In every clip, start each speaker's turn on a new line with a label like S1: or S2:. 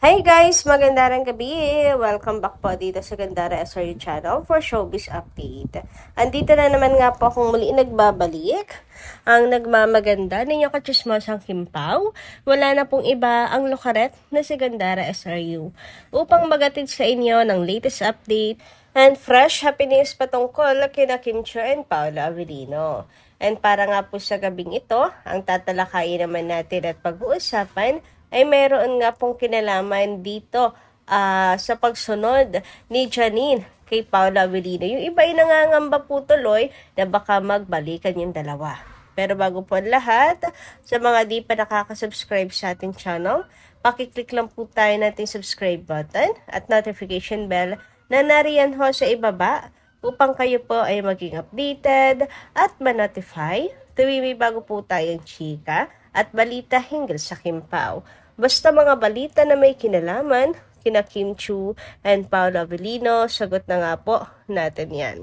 S1: Hi guys! Magandang gabi! Welcome back po dito sa Gandara SRU channel for Showbiz Update. Andito na naman nga po akong muli nagbabalik. Ang nagmamaganda ninyo kachismosang Kimpaw. Wala na pong iba ang lukaret na si Gandara SRU upang magatid sa inyo ng latest update and fresh happenings patungkol kina Kim Chiu and Paolo Avellino. And para nga po sa gabing ito, ang tatalakayin naman natin at pag-uusapan ay mayroon nga pong kinalaman dito sa pagsunod ni Janine kay Paolo Avellino. Yung iba ay nangangamba po tuloy na baka magbalikan yung dalawa. Pero bago po ang lahat, sa mga di pa nakaka-subscribe sa ating channel, pakiclick lang po tayo nating subscribe button at notification bell na nariyan ho sa ibaba upang kayo po ay maging updated at ma-notify tuwing may bago po tayong chika at balita hinggil sa Kimpaw. Basta mga balita na may kinalaman, kina Kim Chiu and Paolo Avellino, sagot na nga po natin yan.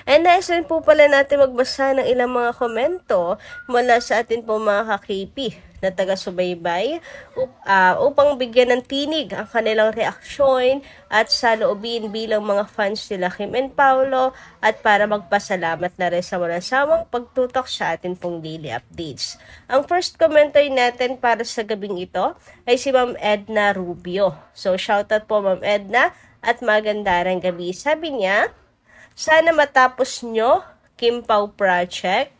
S1: And nais rin po pala natin magbasa ng ilang mga komento mula sa atin po mga ka-KP na taga-subaybay upang bigyan ng tinig ang kanilang reaksyon at saloobin bilang mga fans nila Kim and Paolo at para magpasalamat na rin sa walang sawang pagtutok sa atin pong daily updates. Ang first commenter natin para sa gabing ito ay si Ma'am Edna Rubio. So shoutout po Ma'am Edna at magandang gabi. Sabi niya, sana matapos nyo, Kimpaw Project.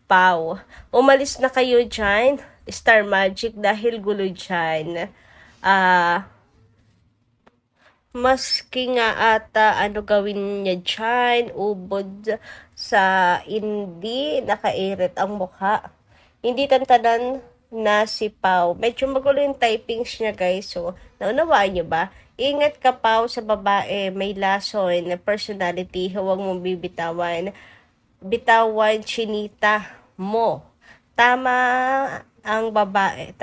S1: Pau, umalis na kayo dyan, Star Magic, dahil gulo dyan. Maski nga ata ano gawin niya dyan, ubod sa hindi nakairit ang mukha. Hindi tantanan na si Pau. Medyo magulo yung typings niya guys. So, naunawaan niyo ba? Ingat ka Pau sa babae, may lason na personality, huwag mong bibitawan. Bitawan chinita mo. Tama ang babae.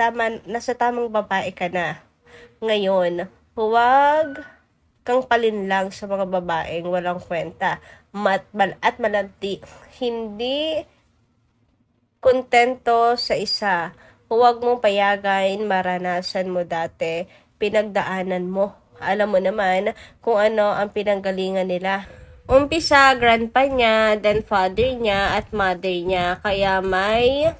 S1: Nasa tamang babae ka na. Ngayon, huwag kang palinlang sa mga babaeng walang kwenta at malanti. Hindi kontento sa isa. Huwag mong payagain, maranasan mo dati, pinagdaanan mo. Alam mo naman kung ano ang pinanggalingan nila. Umpisa, grandpa niya, then father niya at mother niya. Kaya may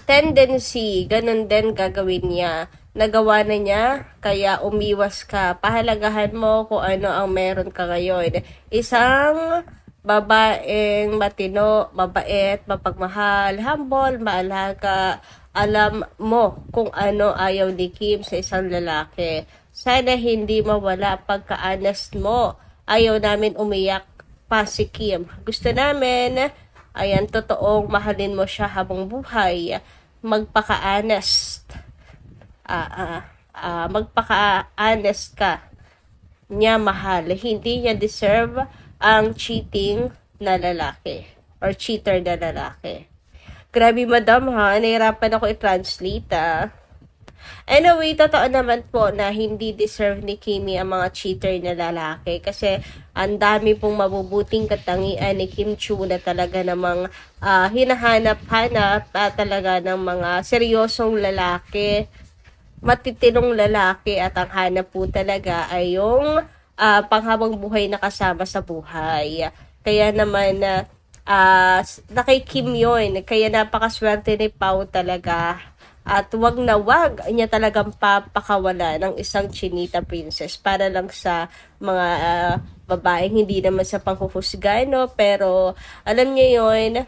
S1: tendency, ganun din gagawin niya. Nagawa na niya, kaya umiwas ka. Pahalagahan mo kung ano ang meron ka ngayon. Isang babaeng matino, mabait, mapagmahal, humble, maalaga. Alam mo kung ano ayaw ni Kim sa isang lalaki. Sana hindi mawala pagka-honest mo. Ayaw namin umiyak pa si Kim. Gusto namin, ayan, totoong mahalin mo siya habang buhay. Magpaka-honest. Magpaka-honest ka. Niya mahal. Hindi niya deserve ang cheating na lalaki. Or cheater na lalaki. Grabe madam ha, nahirapan ako i-translate Anyway, totoo naman po na hindi deserve ni Kimi ang mga cheater na lalaki kasi ang dami pong mabubuting katangian ni Kim Chiu na talaga namang hinahanap-hanap talaga ng mga seryosong lalaki, matitinong lalaki at ang hanap po talaga ay yung panghabang buhay na kasama sa buhay. Kaya naman na kay Kim yun, kaya napakaswerte ni Pau talaga. At wag na wag niya talagang papakawala ng isang chinita princess para lang sa mga babaeng hindi naman sa panghuhusga, no? Pero alam niyo yun,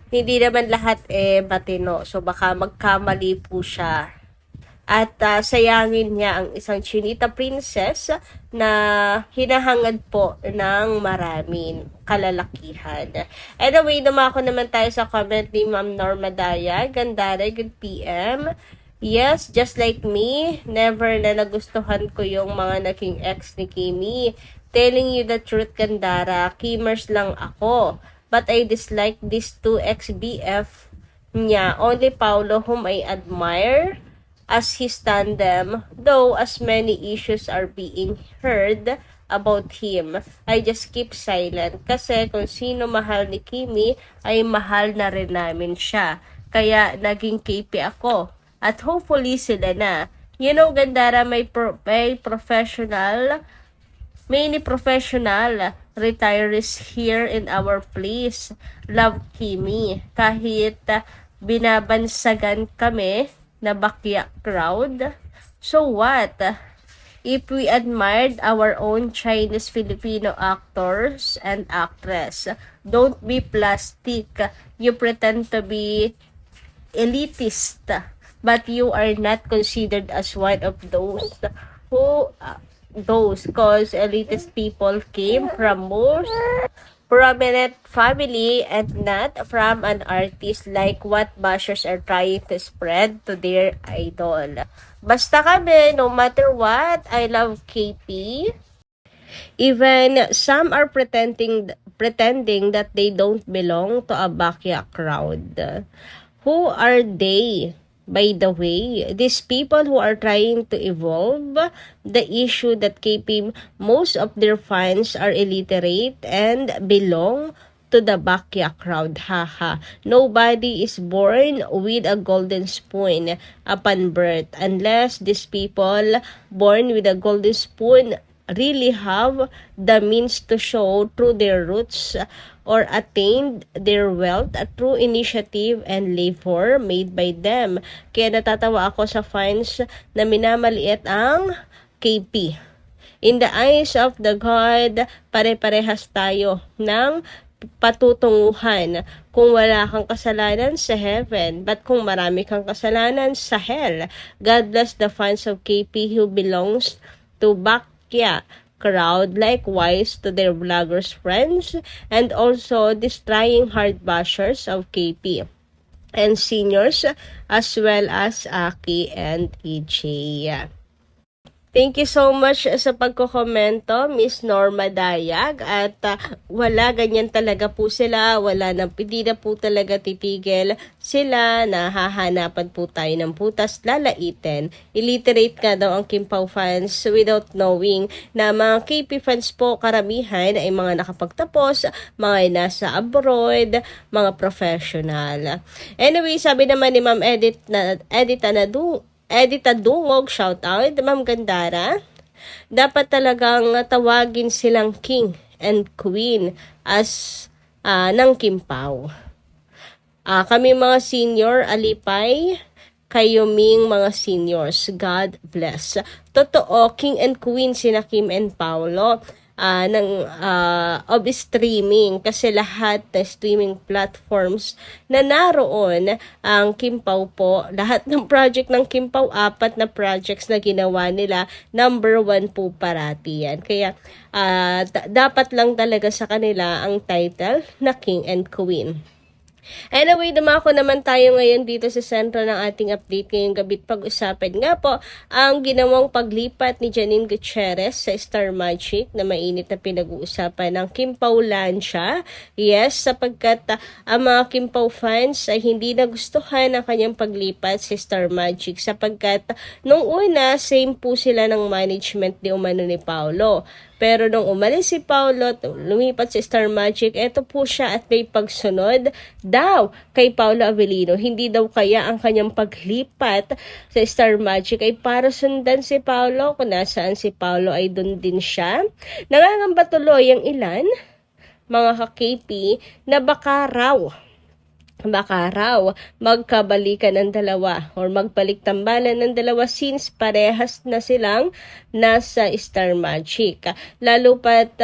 S1: hindi naman lahat matino. So baka magkamali po siya. At sayangin niya ang isang chinita princess na hinahangad po ng maraming kalalakihan. Anyway, dumako naman tayo sa comment ni Ma'am Norma Daya. Gandara, good PM. Yes, just like me, never na nagustuhan ko yung mga naging ex ni Kimi. Telling you the truth, Gandara, Kimers lang ako. But I dislike these two ex-BF niya. Only Paolo whom I admire as his tandem, though as many issues are being heard about him, I just keep silent kasi kung sino mahal ni Kimi ay mahal na rin namin siya. Kaya naging KP ako at hopefully sila na. You know, Gandara, may professional, many professional retirees here in our place. Love Kimi. Kahit binabansagan kami na bakya crowd. So what? If we admired our own Chinese Filipino actors and actress, don't be plastic. You pretend to be elitist, but you are not considered as one of those who those cause elitist people came from most prominent family and not from an artist like what bashers are trying to spread to their idol. Basta kami, no matter what, I love KP. Even some are pretending that they don't belong to a bakya crowd. Who are they? By the way, these people who are trying to evolve the issue that KP, most of their fans are illiterate and belong to the bakya crowd. Haha. Nobody is born with a golden spoon upon birth unless these people born with a golden spoon really have the means to show through their roots or attained their wealth through initiative and labor made by them. Kaya natatawa ako sa fans na minamaliit ang KP. In the eyes of the God, pare-parehas tayo ng patutunguhan. Kung wala kang kasalanan sa heaven, but kung marami kang kasalanan sa hell. God bless the fans of KP who belongs to bakya crowd, likewise to their vloggers friends, and also these trying hard bashers of KP and seniors, as well as Aki and EJ. Thank you so much sa pagkokomento, Miss Norma Dayag. At wala, ganyan talaga po sila. Hindi na po talaga titigil sila. Nahahanapan po tayo ng putas, lalaitin. Illiterate ka daw ang Kim Pao fans without knowing na mga KP fans po karamihan ay mga nakapagtapos, mga nasa abroad, mga professional. Anyway, sabi naman ni Ma'am Edita Dungog, shout out, Ma'am Gandara. Dapat talagang tawagin silang king and queen as ng Kim Pao. Kami mga senior, alipay, kayo ming mga seniors. God bless. Totoo, king and queen sina Kim and Paolo of streaming, kasi lahat ng streaming platforms na naroon ang Kim Pao po, lahat ng project ng Kim Pao, 4 na projects na ginawa nila, number 1 po parati yan. Kaya dapat lang talaga sa kanila ang title na King and Queen. Anyway, dumako naman tayo ngayon dito sa sentro ng ating update ngayong gabi. Pag-usapan nga po ang ginawang paglipat ni Janine Gutierrez sa Star Magic na mainit na pinag-uusapan ng Kim Pao Lancia. Yes, sapagkat ang mga Kim Pao fans ay hindi nagustuhan ang kanyang paglipat sa Star Magic sapagkat nung una, same po sila ng management di umano ni Paolo. Pero nung umalis si Paolo, lumipat sa Star Magic, eto po siya at may pagsunod daw kay Paolo Avellino. Hindi daw kaya ang kanyang paglipat sa Star Magic ay para sundan si Paolo. Kung nasaan si Paolo ay doon din siya. Nangangamba tuloy ang ilan, mga ka-KP, na baka raw magkabalikan ng dalawa or magbalik-tambalan ng dalawa since parehas na silang nasa Star Magic. Lalo pat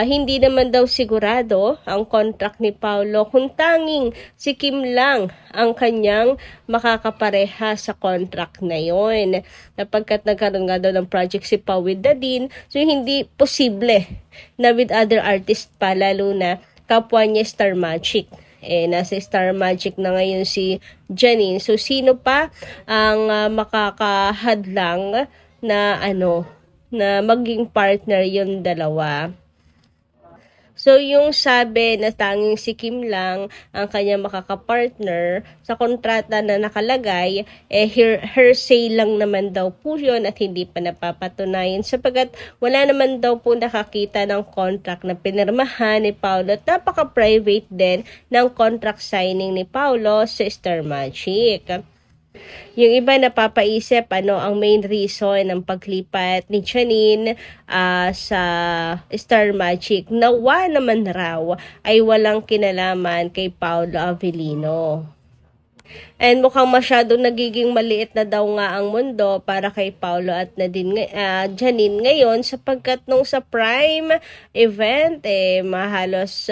S1: hindi naman daw sigurado ang contract ni Paolo kung tanging si Kim lang ang kanyang makakapareha sa contract na yon. Napagkat nagkaroon nga daw ng project si Pao with Dadin, so hindi posible na with other artists pa, lalo na kapwa niya Star Magic. Nasa Star Magic na ngayon si Janine. So, sino pa ang makakahadlang na na maging partner yung dalawa? So, yung sabi na tanging si Kim lang ang kanyang makakapartner sa kontrata na nakalagay, her say lang naman daw po yun at hindi pa napapatunayan sapagat wala naman daw po nakakita ng contract na pinirmahan ni Paolo at napaka-private din ng contract signing ni Paolo sa Star Magic. Yung iba napapaisip ano ang main reason ng paglipat ni Janine sa Star Magic. Nawa naman raw ay walang kinalaman kay Paolo Avellino. And mukhang masyadong nagiging maliit na daw nga ang mundo para kay Paolo at Janine ngayon sapagkat nung sa Prime event mahalos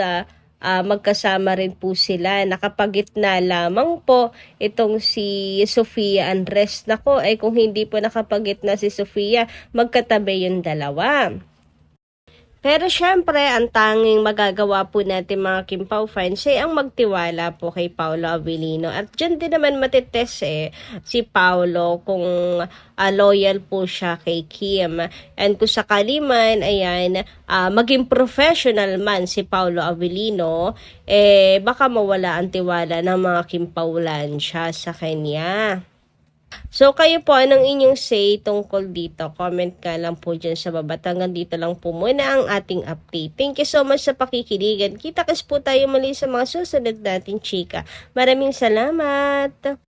S1: magkasama rin po sila. Nakapagitna lamang po itong si Sofia Andres. Nako, ay kung hindi po nakapagitna si Sofia, magkatabi yung dalawa. Pero syempre, ang tanging magagawa po natin mga Kimpaw fans ay ang magtiwala po kay Paolo Avellino. At dyan din naman matitest si Paolo kung loyal po siya kay Kim. And kung sakali man, ayan, maging professional man si Paolo Avellino, baka mawala ang tiwala ng mga Kimpawlan siya sa kanya. So, kayo po, anong inyong say tungkol dito? Comment ka lang po dyan sa baba. Hanggang dito lang po muna ang ating update. Thank you so much sa pakikiligan. Kita-kits po tayo muli sa mga susunod natin, chika. Maraming salamat!